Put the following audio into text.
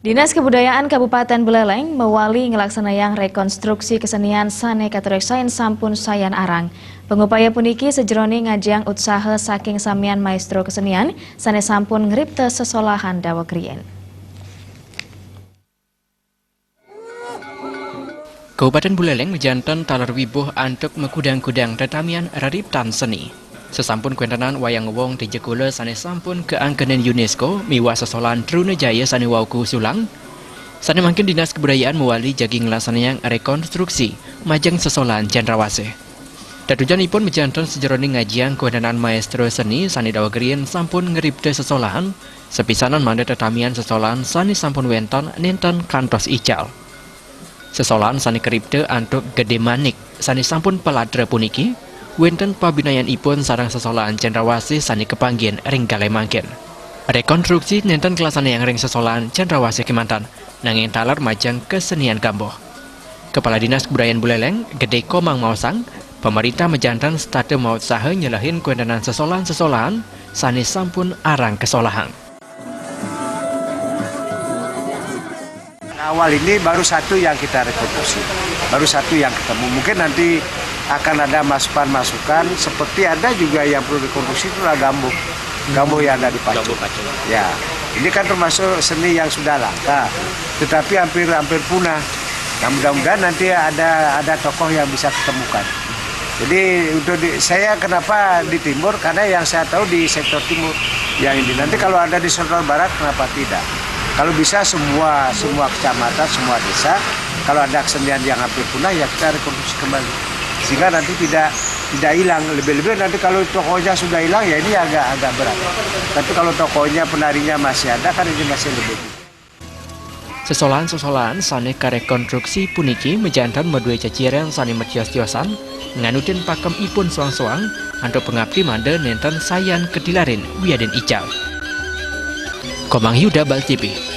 Dinas Kebudayaan Kabupaten Buleleng mewali ngelaksanayang rekonstruksi kesenian sane katorik sain sampun sayan arang. Pengupaya puniki sejeroni ngajang usaha saking samian maestro kesenian sane sampun ngripte sesolahan dawa grien. Kabupaten Buleleng mejanten talar wibuh antuk mekudang-kudang tetamian rariptan seni. Sesampun kuentenan wayang wong di Jekule sane sampun keangkenen UNESCO miwa sesolan Trunajaya sane wauku sulang. Sane mangkin Dinas Kebudayaan mewali jaging ngelasanayang rekonstruksi majang sesolan Cendrawasih. Datujanipun mejanten sejeroni ngajian kuentenan maestro seni sane dawagrien sampun ngeripte sesolahan sepisanan manda tetamian sesolan sane sampun wenton nenten kantos ical. Sesolan sane keripte antuk Gede Manik sane sampun peladra puniki wenten pabinayan ipun sarang sesolaan Cendrawasih sani kepanggien ring Galai mangkin. Rekonstruksi nenten kelasane yang ring sesolaan Cendrawasih kemantan nanging talar majang kesenian gamboh. Kepala Dinas Kebudayaan Buleleng Gede Komang Mausang pemerintah mejantan state mau usaha nyelahin kuentenan sesolaan sani sampun arang kesolahan. Awal ini baru satu yang kita rekonstruksi, baru satu yang ketemu. Mungkin nanti akan ada masukan-masukan, seperti ada juga yang perlu rekonstruksi itu adalah gambuh yang ada di Pacu. Ya, ini kan termasuk seni yang sudah langka, tetapi hampir punah. Nah, mudah-mudahan nanti ada tokoh yang bisa ketemukan. Jadi saya kenapa di timur? Karena yang saya tahu di sektor timur yang ini. Nanti kalau ada di sektor barat, kenapa tidak? Kalau bisa semua kecamatan, semua desa, kalau ada kesenian yang hampir punah ya kita rekonstruksi kembali. Sehingga nanti tidak hilang. Lebih-lebih nanti kalau tokohnya sudah hilang ya ini agak berat. Tapi kalau tokohnya penarinya masih ada kan ini masih lebih. Sesolan sane karekonstruksi puniki mejantan medue ceciren sane metios-tiosan nganutin pakem ipun soang-soang antuk pengabdi mande nenten sayan kedilarin wiaden ical. Komang Yuda Bal TV.